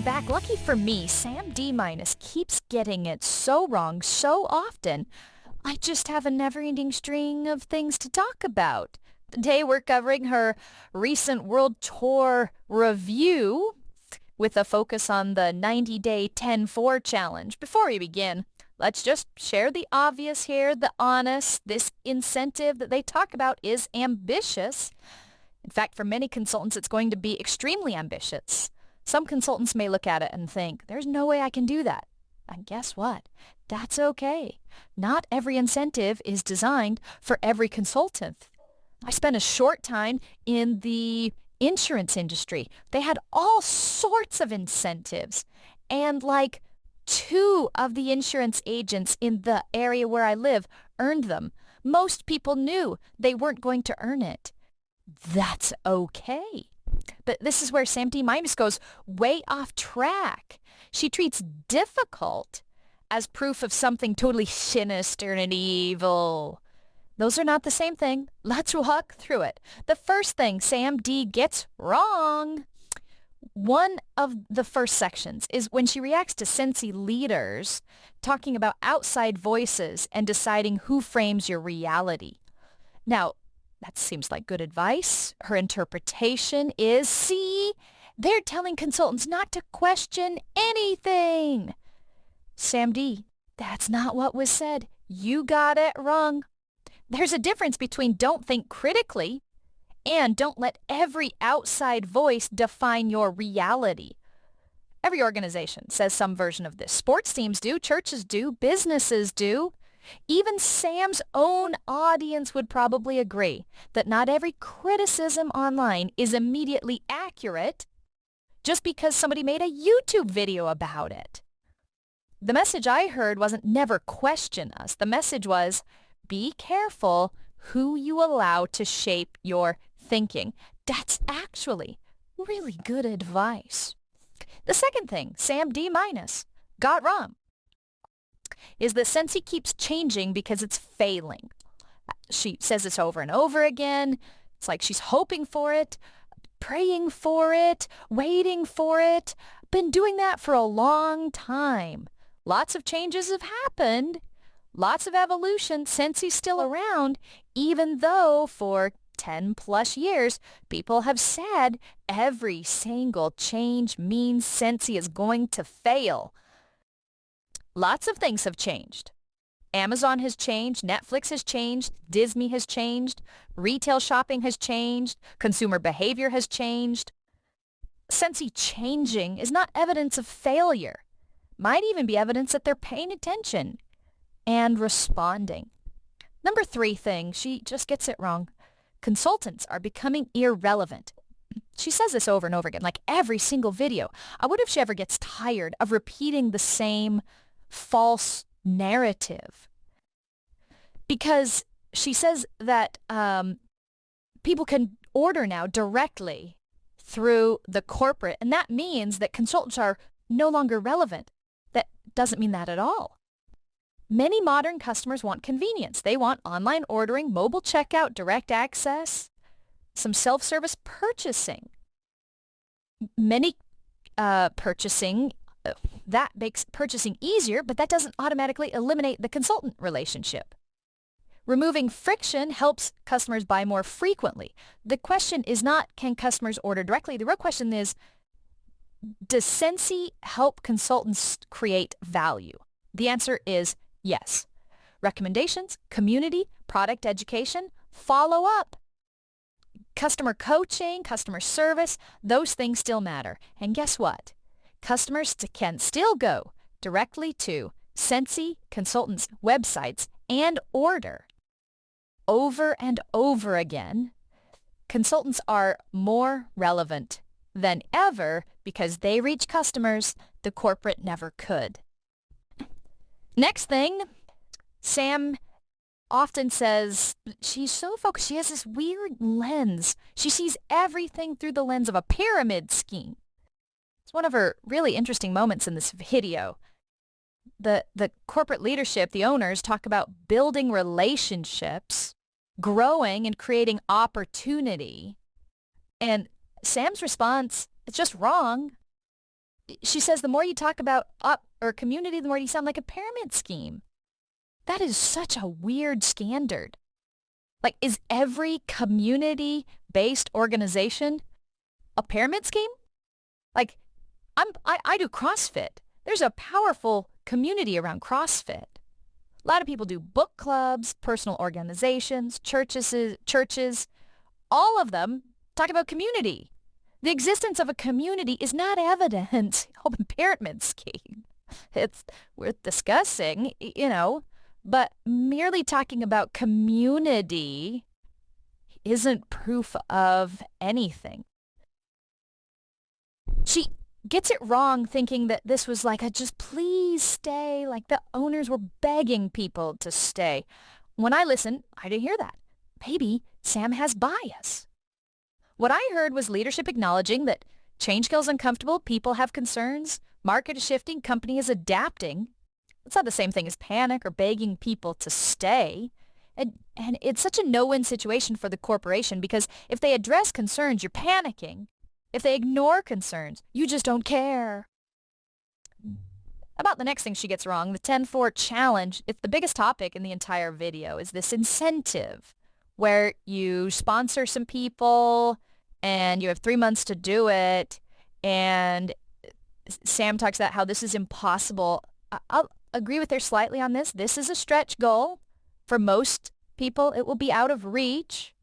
back. Lucky for me, Sam D- keeps getting it so wrong so often. I just have a never-ending string of things to talk about. Today we're covering her recent world tour review with a focus on the 90-day 10-4 challenge. Before we begin, let's just share the obvious here, the honest. This incentive that they talk about is ambitious. In fact, for many consultants, it's going to be extremely ambitious. Some consultants may look at it and think, there's no way I can do that. And guess what? That's okay. Not every incentive is designed for every consultant. I spent a short time in the insurance industry. They had all sorts of incentives. And like 2 of the insurance agents in the area where I live earned them. Most people knew they weren't going to earn it. That's okay. But this is where Sam D- goes way off track. She treats difficult as proof of something totally sinister and evil. Those are not the same thing. Let's walk through it. The first thing Sam D- gets wrong. One of the first sections is when she reacts to Scentsy leaders talking about outside voices and deciding who frames your reality. Now, that seems like good advice. Her interpretation is, see, they're telling consultants not to question anything. Sam D, that's not what was said. You got it wrong. There's a difference between don't think critically and don't let every outside voice define your reality. Every organization says some version of this. Sports teams do, churches do, businesses do. Even Sam's own audience would probably agree that not every criticism online is immediately accurate just because somebody made a YouTube video about it. The message I heard wasn't never question us. The message was be careful who you allow to shape your thinking. That's actually really good advice. The second thing Sam D- got wrong is that Scentsy keeps changing because it's failing. She says this over and over again. It's like she's hoping for it, praying for it, waiting for it. Been doing that for a long time. Lots of changes have happened. Lots of evolution. Scentsy's still around, even though for 10 plus years, people have said every single change means Scentsy is going to fail. Lots of things have changed. Amazon has changed, Netflix has changed, Disney has changed, retail shopping has changed, consumer behavior has changed. Scentsy changing is not evidence of failure. Might even be evidence that they're paying attention and responding. Number 3 thing, she just gets it wrong. Consultants are becoming irrelevant. She says this over and over again, like every single video. I wonder if she ever gets tired of repeating the same false narrative. Because she says that people can order now directly through the corporate, and that means that consultants are no longer relevant. That doesn't mean that at all. Many modern customers want convenience. They want online ordering, mobile checkout, direct access, some self-service purchasing. Many purchasing, that makes purchasing easier, but that doesn't automatically eliminate the consultant relationship. Removing friction helps customers buy more frequently. The question is not, can customers order directly? The real question is, does Scentsy help consultants create value? The answer is yes. Recommendations, community, product education, follow up. Customer coaching, customer service, those things still matter. And guess what? Customers can still go directly to Scentsy consultants' websites and order. Over and over again, consultants are more relevant than ever because they reach customers the corporate never could. Next thing, Sam often says she's so focused. She has this weird lens. She sees everything through the lens of a pyramid scheme. It's one of her really interesting moments in this video. The corporate leadership, the owners, talk about building relationships, growing and creating opportunity. And Sam's response is just wrong. She says the more you talk about up or community, the more you sound like a pyramid scheme. That is such a weird standard. Like, is every community-based organization a pyramid scheme? Like, I do CrossFit. There's a powerful community around CrossFit. A lot of people do book clubs, personal organizations, churches. All of them talk about community. The existence of a community is not evident of a pyramid scheme. It's worth discussing, but merely talking about community isn't proof of anything. She gets it wrong thinking that this was like a just please stay, like the owners were begging people to stay. When I listened, I didn't hear that. Maybe Sam has bias. What I heard was leadership acknowledging that change feels uncomfortable, people have concerns, market is shifting, company is adapting. It's not the same thing as panic or begging people to stay. And it's such a no-win situation for the corporation because if they address concerns, you're panicking. If they ignore concerns, you just don't care. About the next thing she gets wrong, the 10-4 challenge, it's the biggest topic in the entire video, is this incentive where you sponsor some people and you have 3 months to do it. And Sam talks about how this is impossible. I'll agree with her slightly on this. This is a stretch goal. For most people, it will be out of reach.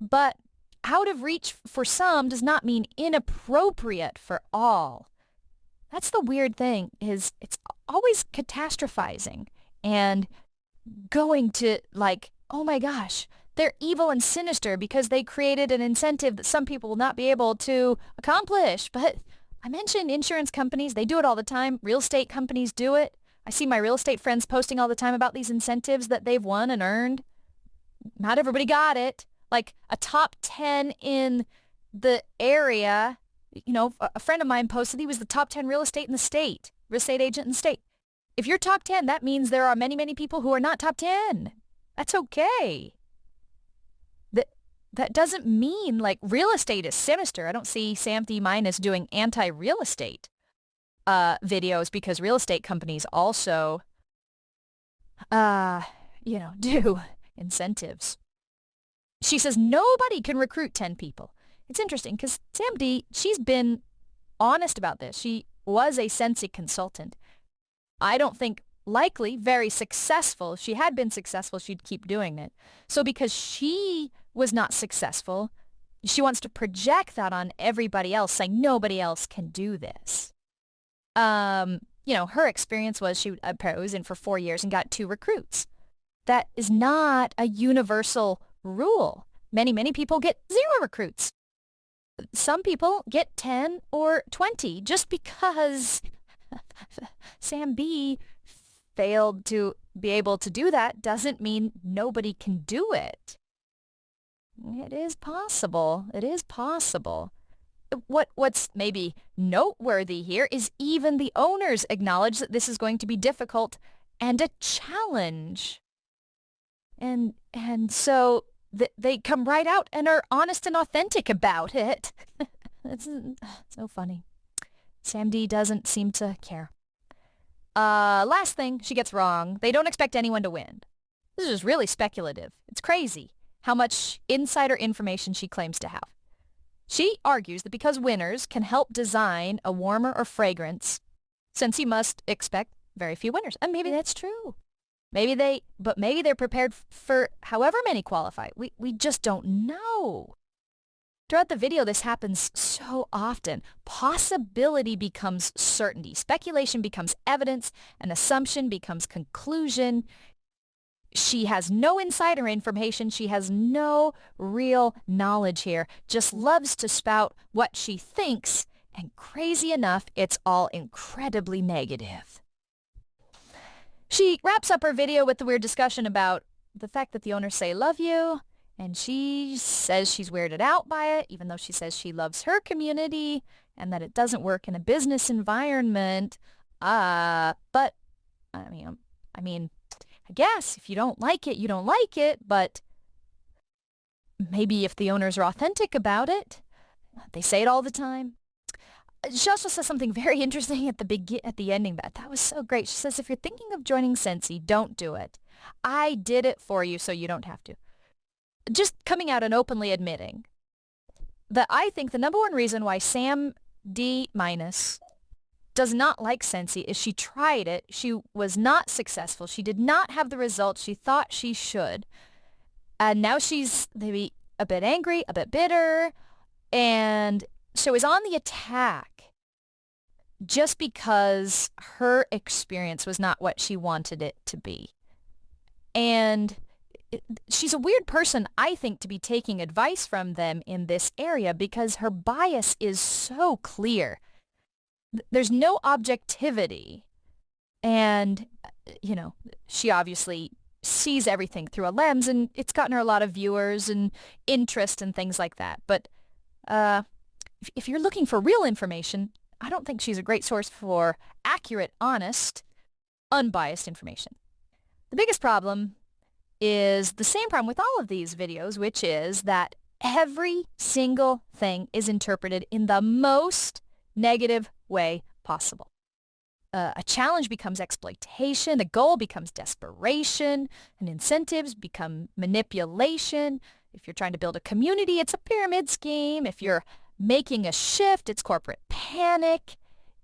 But out of reach for some does not mean inappropriate for all. That's the weird thing, is it's always catastrophizing and going to like, oh my gosh, they're evil and sinister because they created an incentive that some people will not be able to accomplish. But I mentioned insurance companies, they do it all the time. Real estate companies do it. I see my real estate friends posting all the time about these incentives that they've won and earned. Not everybody got it. Like a top 10 in the area, a friend of mine posted he was the top 10 real estate agent in the state. If you're top 10, that means there are many, many people who are not top 10. That's okay. That doesn't mean like real estate is sinister. I don't see Sam D- doing anti-real estate videos because real estate companies also, do incentives. She says nobody can recruit 10 people. It's interesting because Sam D, she's been honest about this. She was a Scentsy consultant. I don't think likely very successful. If she had been successful, she'd keep doing it. So because she was not successful, she wants to project that on everybody else, saying nobody else can do this. Her experience was she was in for 4 years and got 2 recruits. That is not a universal rule. Many, many people get 0 recruits. Some people get 10 or 20 just because Sam B failed to be able to do that doesn't mean nobody can do it. It is possible. It is possible. What's maybe noteworthy here is even the owners acknowledge that this is going to be difficult and a challenge. And so they come right out and are honest and authentic about it. It's so funny. Sam D doesn't seem to care. Last thing she gets wrong, they don't expect anyone to win. This is just really speculative. It's crazy how much insider information she claims to have. She argues that because winners can help design a warmer or fragrance, Scentsy must expect very few winners. And maybe that's true. Maybe they're prepared for however many qualify. We just don't know. Throughout the video, this happens so often. Possibility becomes certainty. Speculation becomes evidence. An assumption becomes conclusion. She has no insider information. She has no real knowledge here. Just loves to spout what she thinks. And crazy enough, it's all incredibly negative. She wraps up her video with the weird discussion about the fact that the owners say, love you. And she says she's weirded out by it, even though she says she loves her community and that it doesn't work in a business environment. But, I mean, I guess if you don't like it, you don't like it. But maybe if the owners are authentic about it, they say it all the time. She also says something very interesting at the ending that was so great. She says, if you're thinking of joining Scentsy, don't do it. I did it for you so you don't have to. Just coming out and openly admitting that I think the number one reason why Sam D- does not like Scentsy is she tried it. She was not successful. She did not have the results she thought she should. And now she's maybe a bit angry, a bit bitter, and so is on the attack just because her experience was not what she wanted it to be. And she's a weird person, I think, to be taking advice from them in this area because her bias is so clear. There's no objectivity. And, she obviously sees everything through a lens, and it's gotten her a lot of viewers and interest and things like that. But if you're looking for real information, I don't think she's a great source for accurate, honest, unbiased information. The biggest problem is the same problem with all of these videos, which is that every single thing is interpreted in the most negative way possible. A challenge becomes exploitation, a goal becomes desperation, and incentives become manipulation. If you're trying to build a community, it's a pyramid scheme. If you're making a shift, it's corporate panic.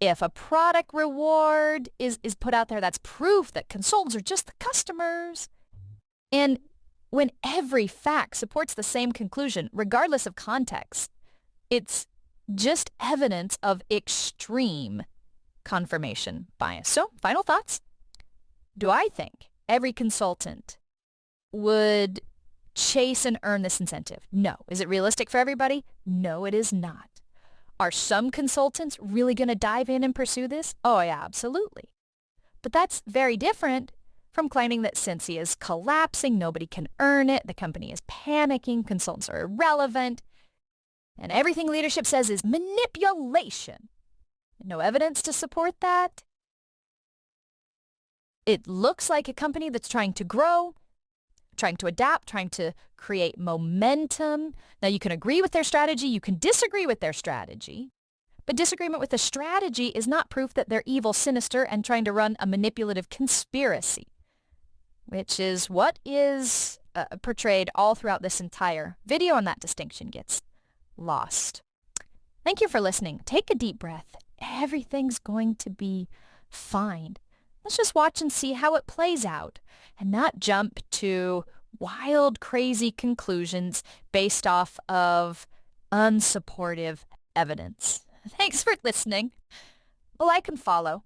If a product reward is put out there, that's proof that consultants are just the customers. And when every fact supports the same conclusion, regardless of context, it's just evidence of extreme confirmation bias. So, final thoughts. Do I think every consultant would chase and earn this incentive? No. Is it realistic for everybody? No, it is not. Are some consultants really going to dive in and pursue this? Oh, yeah, absolutely. But that's very different from claiming that Scentsy is collapsing, nobody can earn it, the company is panicking, consultants are irrelevant, and everything leadership says is manipulation. No evidence to support that. It looks like a company that's trying to grow, trying to adapt, trying to create momentum. Now, you can agree with their strategy, you can disagree with their strategy, but disagreement with the strategy is not proof that they're evil, sinister, and trying to run a manipulative conspiracy, which is what is portrayed all throughout this entire video, and that distinction gets lost. Thank you for listening. Take a deep breath. Everything's going to be fine. Let's just watch and see how it plays out and not jump to wild, crazy conclusions based off of unsupportive evidence. Thanks for listening. Like and follow.